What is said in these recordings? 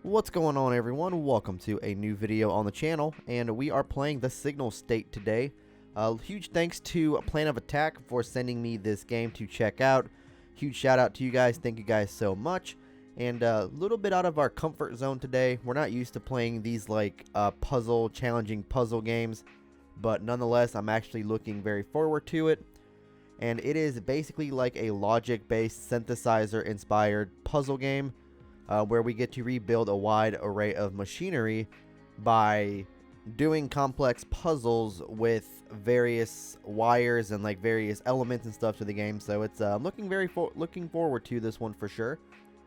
What's going on, everyone? Welcome to a new video on the channel, and we are playing the Signal State today. Huge thanks to Plan of Attack for sending me this game to check out. Huge shout out to you guys. Thank you guys so much. And a little bit out of our comfort zone today. We're not used to playing these like challenging puzzle games, but nonetheless, I'm actually looking very forward to it. And it is basically like a logic-based synthesizer-inspired puzzle game. Where we get to rebuild a wide array of machinery by doing complex puzzles with various wires and like various elements and stuff to the game. So it's looking forward to this one for sure.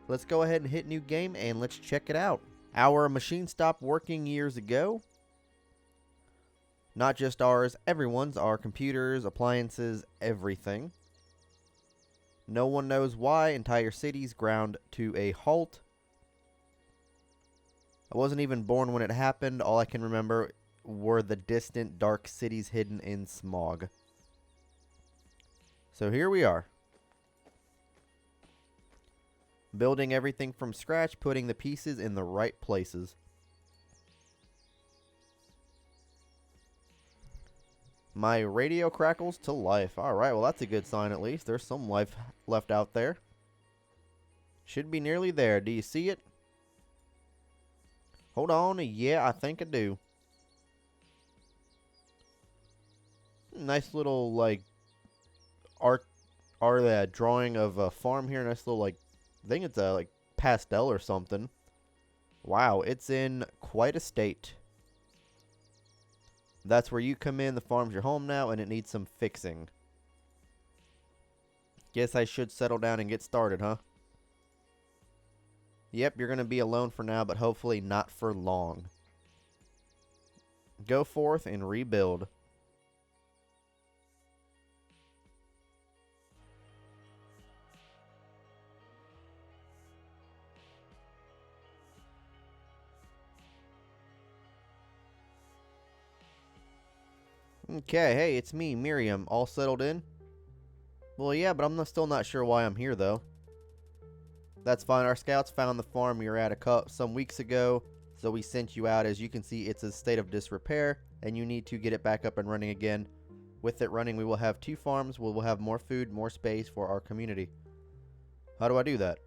Let's go ahead and hit new game and let's check it out. Our machine stopped working years ago. Not just ours, everyone's. Our computers, appliances, everything. No one knows why. Entire cities ground to a halt. I wasn't even born when it happened. All I can remember were the distant, dark cities hidden in smog. So here we are. Building everything from scratch, putting the pieces in the right places. My radio crackles to life. Alright, well that's a good sign at least. There's some life left out there. Should be nearly there. Do you see it? Hold on, yeah, I think I do. Nice little, like, drawing of a farm here. Nice little, like, I think it's a, like, pastel or something. Wow, it's in quite a state. That's where you come in. The farm's your home now, and it needs some fixing. Guess I should settle down and get started, huh? Yep, you're going to be alone for now, but hopefully not for long. Go forth and rebuild. Okay, hey, it's me, Miriam. All settled in? Well, yeah, but I'm still not sure why I'm here, though. That's fine. Our scouts found the farm you were at some weeks ago, so we sent you out. As you can see, it's a state of disrepair, and you need to get it back up and running again. With it running, we will have 2 farms. We will have more food, more space for our community. How do I do that?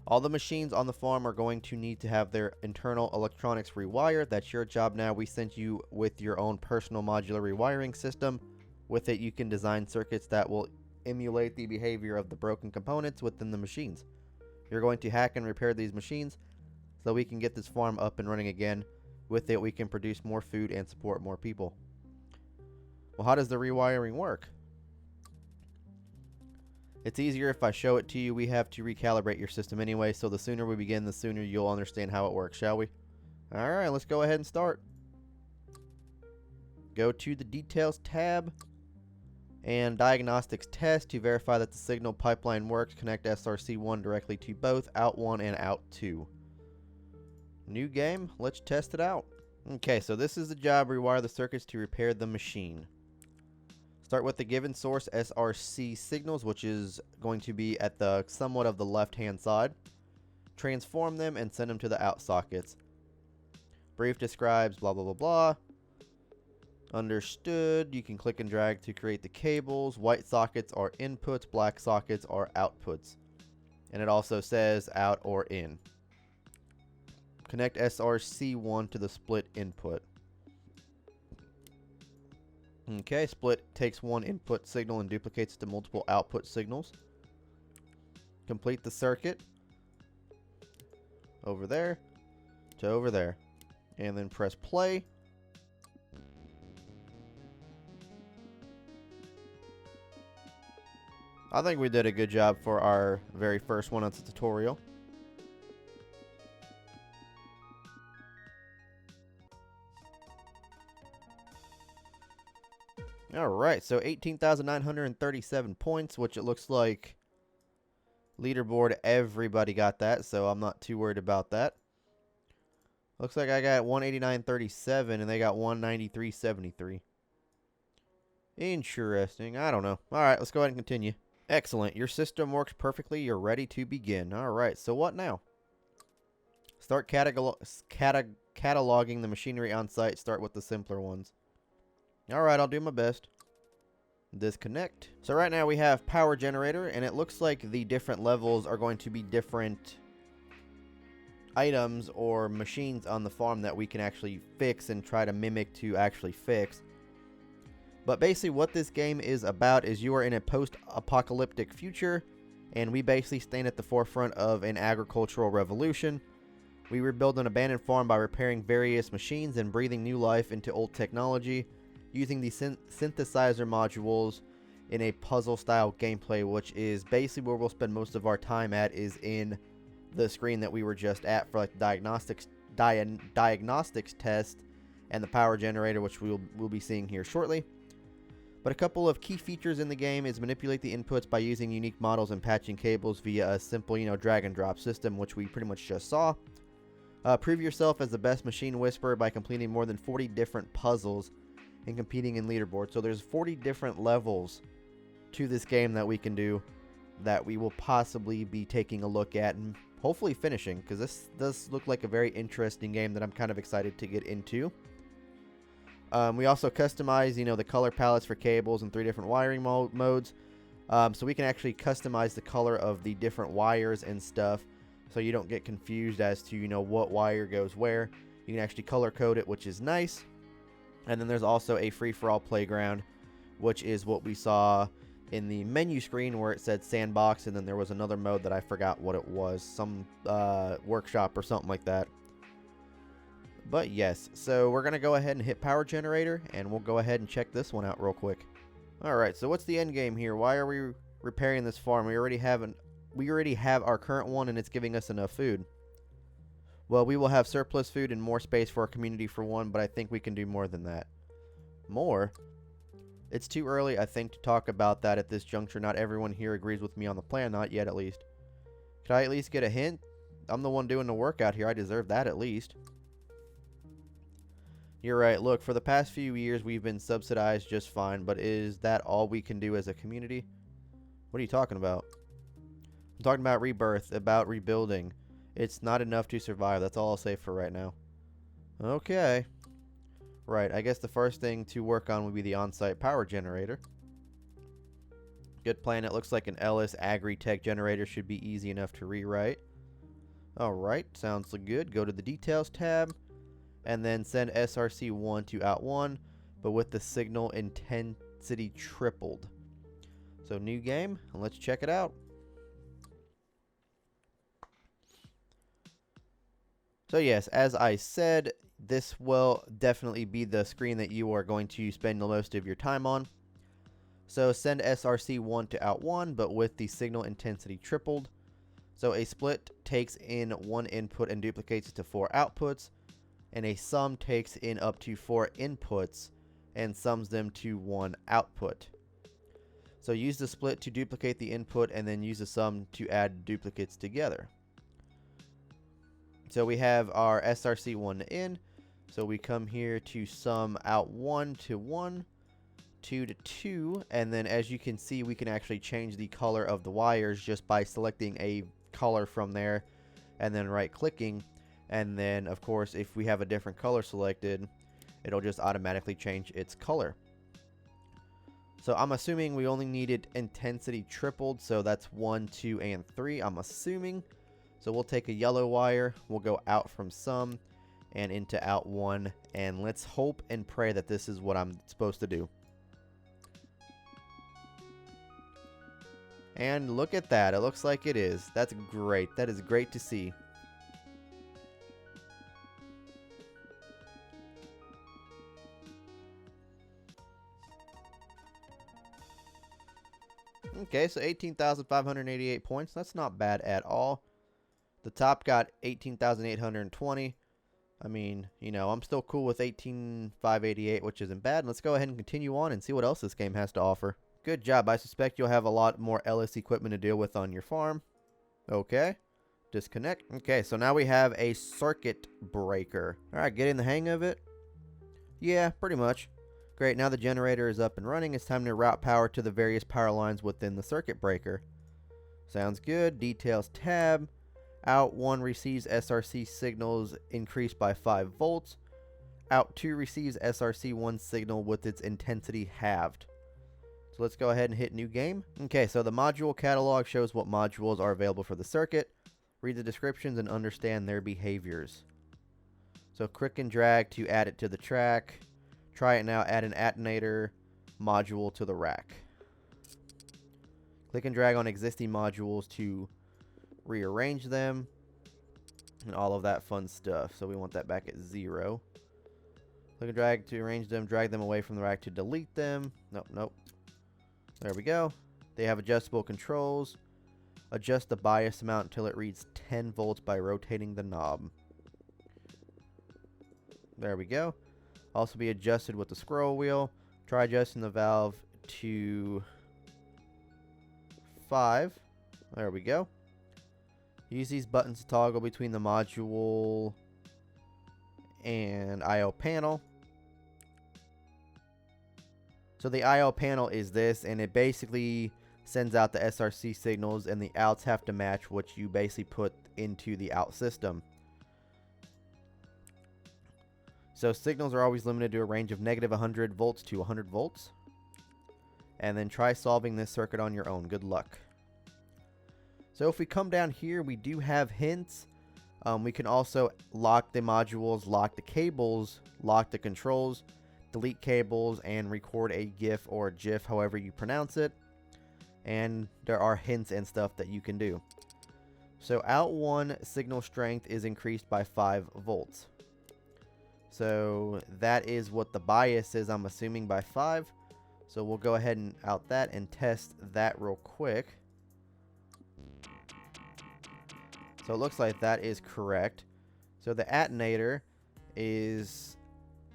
All the machines on the farm are going to need to have their internal electronics rewired. That's your job now. We sent you with your own personal modular rewiring system. With it, you can design circuits that will emulate the behavior of the broken components within the machines. You're going to hack and repair these machines so we can get this farm up and running again. With it, we can produce more food and support more people. Well, how does the rewiring work? It's easier if I show it to you. We have to recalibrate your system anyway, so the sooner we begin, the sooner you'll understand how it works, shall we? Alright, let's go ahead and start. Go to the Details tab and Diagnostics Test to verify that the signal pipeline works. Connect SRC1 directly to both out 1 and out 2. New game. Let's test it out. Okay, so this is the job. Rewire the circuits to repair the machine. Start with the given source SRC signals, which is going to be at the somewhat of the left-hand side. Transform them and send them to the out sockets. Brief describes blah, blah, blah, blah. Understood. You can click and drag to create the cables. White sockets are inputs, black sockets are outputs. And it also says out or in. Connect SRC1 to the split input. Okay, split takes one input signal and duplicates it to multiple output signals. Complete the circuit. Over there to over there. And then press play. I think we did a good job for our very first one on the tutorial. Alright, so 18,937 points, which it looks like leaderboard, everybody got that, so I'm not too worried about that. Looks like I got 189.37 and they got 193.73. Interesting. I don't know. Alright, let's go ahead and continue. Excellent. Your system works perfectly. You're ready to begin. Alright, so what now? Start cataloging the machinery on site. Start with the simpler ones. Alright, I'll do my best. Disconnect. So right now we have power generator, and it looks like the different levels are going to be different items or machines on the farm that we can actually fix and try to mimic to actually fix. But basically what this game is about is you are in a post-apocalyptic future, and we basically stand at the forefront of an agricultural revolution. We rebuild an abandoned farm by repairing various machines and breathing new life into old technology using the synthesizer modules in a puzzle-style gameplay, which is basically where we'll spend most of our time at, is in the screen that we were just at for like diagnostics test and the power generator, which we'll be seeing here shortly. But a couple of key features in the game is manipulate the inputs by using unique models and patching cables via a simple, drag and drop system, which we pretty much just saw. Prove yourself as the best machine whisperer by completing more than 40 different puzzles and competing in leaderboards. So there's 40 different levels to this game that we can do that we will possibly be taking a look at and hopefully finishing, because this does look like a very interesting game that I'm kind of excited to get into. We also customize, the color palettes for cables and 3 different wiring modes. So we can actually customize the color of the different wires and stuff, so you don't get confused as to, what wire goes where. You can actually color code it, which is nice. And then there's also a free-for-all playground, which is what we saw in the menu screen where it said sandbox, and then there was another mode that I forgot what it was, some workshop or something like that. But yes, so we're going to go ahead and hit power generator, and we'll go ahead and check this one out real quick. Alright, so what's the end game here? Why are we repairing this farm? We already have our current one, and it's giving us enough food. Well, we will have surplus food and more space for our community for one, but I think we can do more than that. More? It's too early, I think, to talk about that at this juncture. Not everyone here agrees with me on the plan, not yet at least. Could I at least get a hint? I'm the one doing the work out here. I deserve that at least. You're right. Look, for the past few years, we've been subsidized just fine, but is that all we can do as a community? What are you talking about? I'm talking about rebirth, about rebuilding. It's not enough to survive. That's all I'll say for right now. Okay. Right, I guess the first thing to work on would be the on-site power generator. Good plan. It looks like an Ellis Agri-Tech generator should be easy enough to rewrite. Alright, sounds good. Go to the Details tab, and then send SRC1 to out1, but with the signal intensity tripled. So new game, and let's check it out. So yes, as I said, this will definitely be the screen that you are going to spend the most of your time on. So send SRC1 to out1, but with the signal intensity tripled. So a split takes in 1 input and duplicates it to 4 outputs, and a sum takes in up to 4 inputs and sums them to 1 output. So use the split to duplicate the input, and then use the sum to add duplicates together. So we have our SRC1 in, so we come here to sum out 1 to 1, 2 to 2, and then as you can see, we can actually change the color of the wires just by selecting a color from there and then right clicking, and then of course if we have a different color selected, it'll just automatically change its color. So I'm assuming we only needed intensity tripled, so that's 1, 2, and 3, I'm assuming. So we'll take a yellow wire, we'll go out from sum and into out 1, and let's hope and pray that this is what I'm supposed to do. And look at that, it looks like it is. That's great. That is great to see. Okay, so 18,588 points. That's not bad at all. The top got 18,820. I mean, I'm still cool with 18,588, which isn't bad. Let's go ahead and continue on and see what else this game has to offer. Good job. I suspect you'll have a lot more Ellis equipment to deal with on your farm. Okay. Disconnect. Okay, so now we have a circuit breaker. Alright, getting the hang of it? Yeah, pretty much. Great, now the generator is up and running. It's time to route power to the various power lines within the circuit breaker. Sounds good. Details tab. Out 1 receives SRC signals increased by 5 volts. Out 2 receives SRC1 signal with its intensity halved. So let's go ahead and hit new game. Okay, so the module catalog shows what modules are available for the circuit. Read the descriptions and understand their behaviors. So click and drag to add it to the track. Try it now, add an attenuator module to the rack. Click and drag on existing modules to rearrange them and all of that fun stuff. So we want that back at 0. Click and drag to arrange them, drag them away from the rack to delete them. Nope. There we go. They have adjustable controls. Adjust the bias amount until it reads 10 volts by rotating the knob. There we go. Also be adjusted with the scroll wheel. Try adjusting the valve to 5. There we go. Use these buttons to toggle between the module and I/O panel. So the I/O panel is this, and it basically sends out the SRC signals, and the outs have to match what you basically put into the out system. So signals are always limited to a range of negative 100 volts to 100 volts. And then try solving this circuit on your own. Good luck. So if we come down here, we do have hints. We can also lock the modules, lock the cables, lock the controls, delete cables, and record a GIF or GIF, however you pronounce it. And there are hints and stuff that you can do. So out 1 signal strength is increased by 5 volts. So that is what the bias is, I'm assuming, by 5. So we'll go ahead and out that and test that real quick. So it looks like that is correct. So the attenuator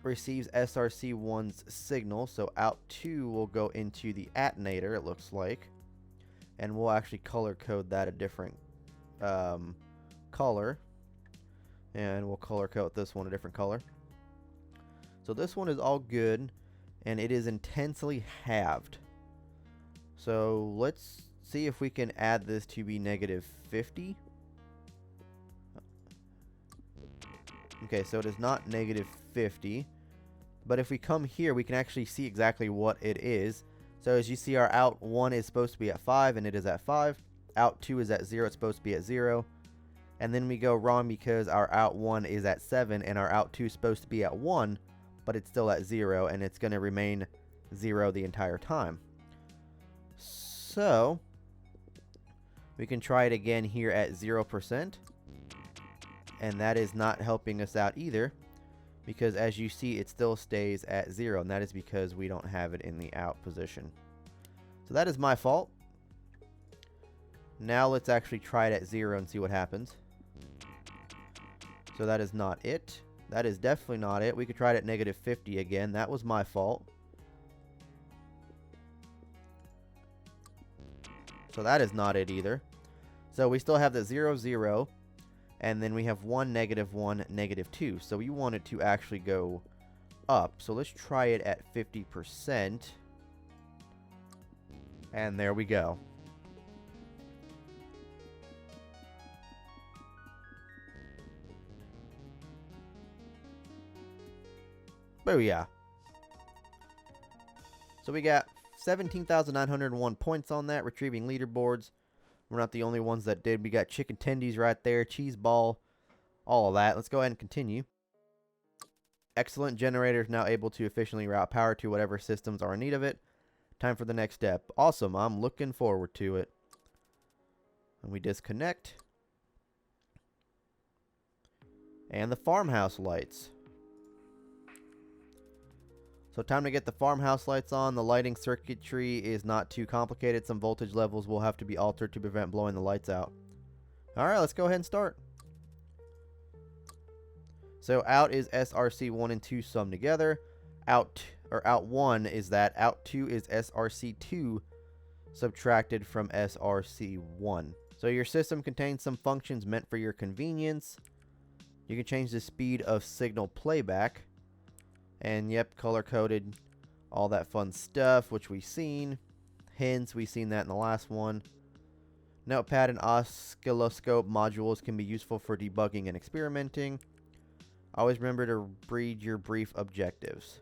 receives SRC1's signal. So out 2 will go into the attenuator, it looks like. And we'll actually color code that a different color. And we'll color code this one a different color. So this one is all good, and it is intensely halved. So let's see if we can add this to be negative 50. Okay, so it is not negative 50. But if we come here, we can actually see exactly what it is. So as you see, our out 1 is supposed to be at 5, and it is at 5. Out 2 is at 0, it's supposed to be at 0. And then we go wrong because our out 1 is at 7, and our out 2 is supposed to be at 1. But it's still at 0, and it's going to remain 0 the entire time. So we can try it again here at 0%. And that is not helping us out either, because as you see, it still stays at 0, and that is because we don't have it in the out position. So that is my fault. Now let's actually try it at 0 and see what happens. So that is not it. That is definitely not it. We could try it at negative 50 again. That was my fault. So that is not it either. So we still have the 0, 0. And then we have 1, negative 1, negative 2. So we want it to actually go up. So let's try it at 50%. And there we go. Booyah. So we got 17,901 points on that, retrieving leaderboards. We're not the only ones that did. We got chicken tendies right there, cheese ball, all of that. Let's go ahead and continue. Excellent. Generator is now able to efficiently route power to whatever systems are in need of it. Time for the next step. Awesome. I'm looking forward to it. And we disconnect. And the farmhouse lights. So time to get the farmhouse lights on. The lighting circuitry is not too complicated. Some voltage levels will have to be altered to prevent blowing the lights out. Alright, let's go ahead and start. So out is SRC1 and 2 summed together. Out 1 is that. Out 2 is SRC2 subtracted from SRC1. So your system contains some functions meant for your convenience. You can change the speed of signal playback. And yep, color-coded all that fun stuff, which we've seen. Hints, we've seen that in the last one. Notepad and oscilloscope modules can be useful for debugging and experimenting. Always remember to read your brief objectives.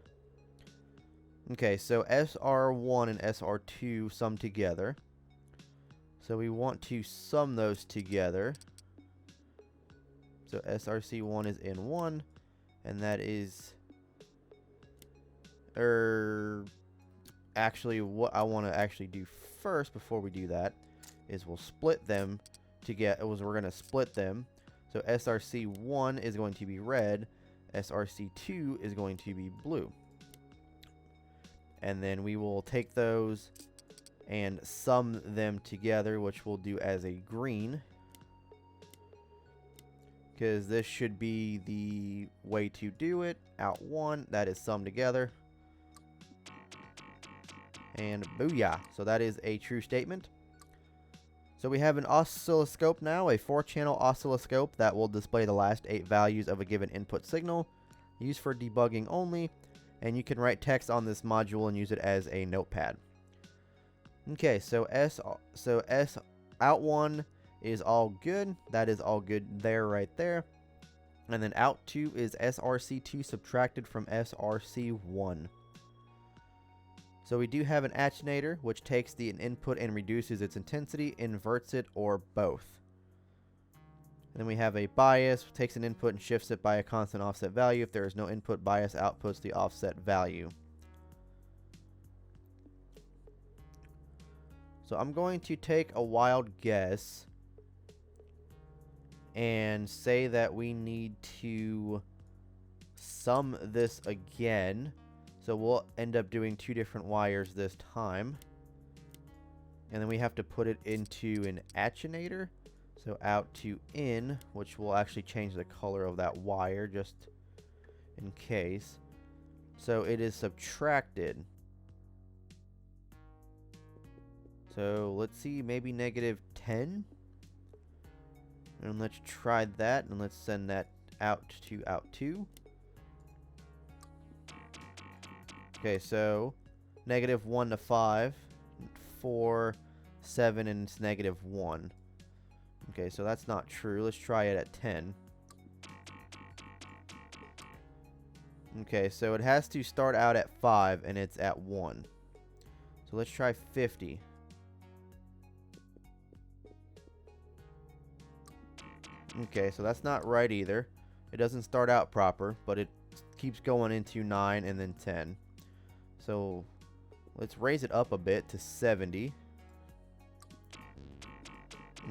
Okay, so SR1 and SR2 sum together. So we want to sum those together. So SRC1 is in 1, and that is... actually, what I want to actually do first before we do that is we'll split them to get... we're going to split them. So SRC1 is going to be red. SRC2 is going to be blue. And then we will take those and sum them together, which we'll do as a green. Because this should be the way to do it. Out 1, that is summed together. And booyah. So that is a true statement. So we have an oscilloscope now, a 4-channel oscilloscope that will display the last 8 values of a given input signal, used for debugging only, and you can write text on this module and use it as a notepad. Okay, so S out 1 is all good. That is all good there, right there. And then out 2 is SRC2 subtracted from SRC1. So we do have an attenuator, which takes the input and reduces its intensity, inverts it, or both. And then we have a bias, takes an input and shifts it by a constant offset value. If there is no input, bias outputs the offset value. So I'm going to take a wild guess and say that we need to sum this again. So we'll end up doing 2 different wires this time. And then we have to put it into an attenuator. So out to in, which will actually change the color of that wire just in case. So it is subtracted. So let's see, maybe -10. And let's try that, and let's send that out to out 2. Okay, so -1 to 5, 4, 7, and it's -1. Okay, so that's not true. Let's try it at 10. Okay, so it has to start out at 5, and it's at 1. So let's try 50. Okay, so that's not right either. It doesn't start out proper, but it keeps going into 9 and then 10. So let's raise it up a bit to 70.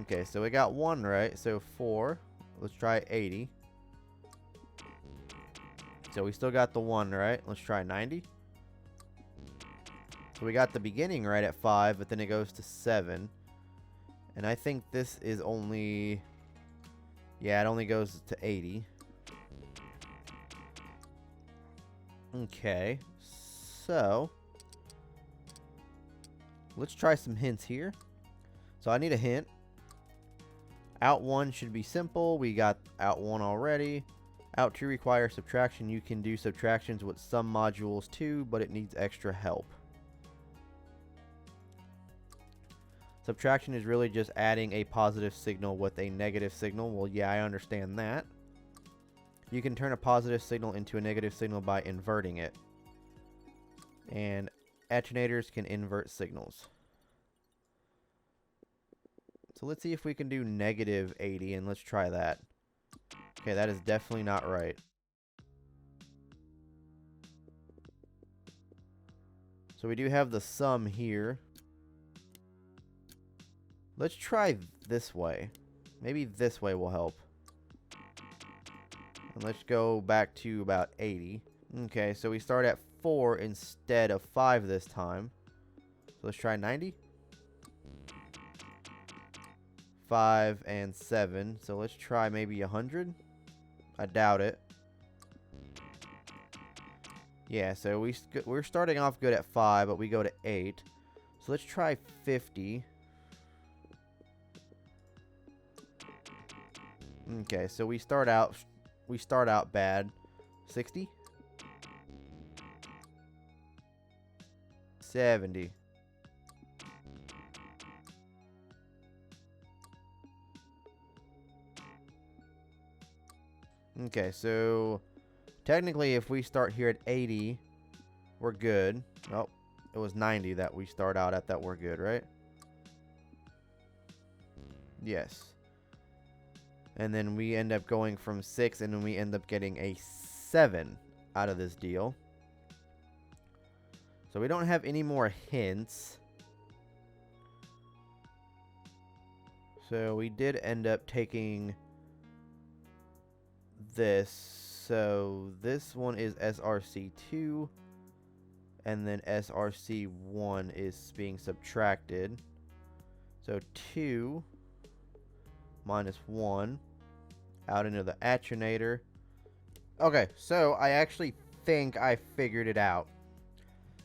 Okay, so we got 1 right. So 4. Let's try 80. So we still got the 1 right. Let's try 90. So we got the beginning right at 5, but then it goes to 7. And I think this is only... yeah, it only goes to 80. Okay, so let's try some hints here. So I need a hint. Out 1 should be simple. We got out 1 already. Out 2 requires subtraction. You can do subtractions with some modules too, but it needs extra help. Subtraction is really just adding a positive signal with a negative signal. Well, yeah, I understand that. You can turn a positive signal into a negative signal by inverting it. And attenuators can invert signals. So let's see if we can do -80, and let's try that. Okay, that is definitely not right. So we do have the sum here. Let's try this way. Maybe this way will help. And let's go back to about 80. Okay, so we start at 4 instead of 5 this time. So let's try 90. 5 and 7. So let's try maybe 100. I doubt it. Yeah, so we're starting off good at 5, but we go to 8. So let's try 50. Okay, so we start out bad. 60. 70. Okay, so technically if we start here at 80, we're good. Oh, it was 90 that we start out at that we're good, right? Yes. And then we end up going from 6, and then we end up getting a 7 out of this deal. So we don't have any more hints. So we did end up taking this. So this one is SRC2. And then SRC1 is being subtracted. So 2 minus 1 out into the attenuator. Okay, so I actually think I figured it out.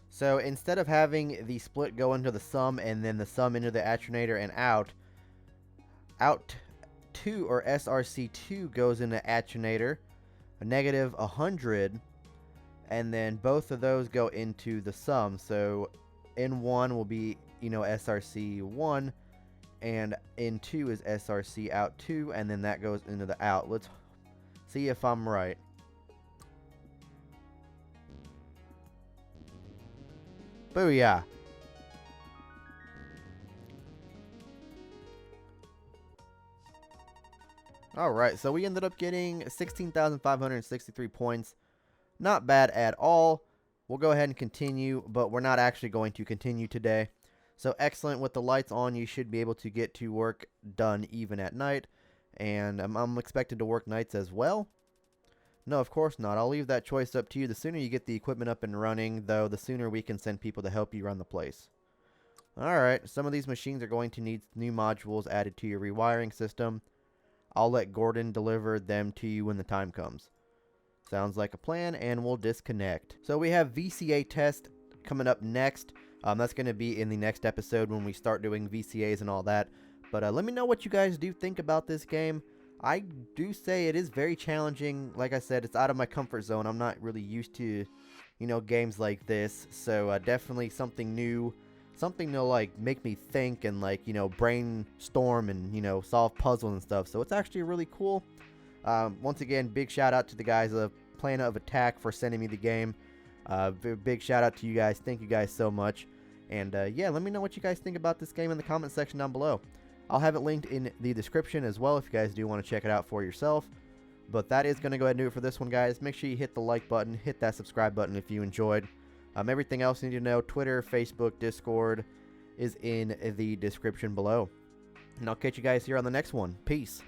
So instead of having the split go into the sum and then the sum into the attenuator and out 2 or SRC2 goes into attenuator, a negative 100, and then both of those go into the sum. So N1 will be, SRC1, and N2 is SRC out 2, and then that goes into the out. Let's see if I'm right. Booyah. Alright, so we ended up getting 16,563 points. Not bad at all. We'll go ahead and continue, but we're not actually going to continue today. So excellent, with the lights on, you should be able to get to work done even at night. And I'm expected to work nights as well. No, of course not. I'll leave that choice up to you. The sooner you get the equipment up and running, though, the sooner we can send people to help you run the place. Alright, some of these machines are going to need new modules added to your rewiring system. I'll let Gordon deliver them to you when the time comes. Sounds like a plan, and we'll disconnect. So we have VCA test coming up next. That's going to be in the next episode when we start doing VCAs and all that. But let me know what you guys do think about this game. I do say it is very challenging. Like I said, it's out of my comfort zone. I'm not really used to, games like this. So definitely something new. Something to, like, make me think and, like, brainstorm and, solve puzzles and stuff. So it's actually really cool. Once again, big shout out to the guys of Plan of Attack for sending me the game. Big shout out to you guys. Thank you guys so much. And yeah, let me know what you guys think about this game in the comment section down below. I'll have it linked in the description as well if you guys do want to check it out for yourself. But that is going to go ahead and do it for this one, guys. Make sure you hit the like button, hit that subscribe button if you enjoyed. Everything else you need to know, Twitter, Facebook, Discord, is in the description below. And I'll catch you guys here on the next one. Peace.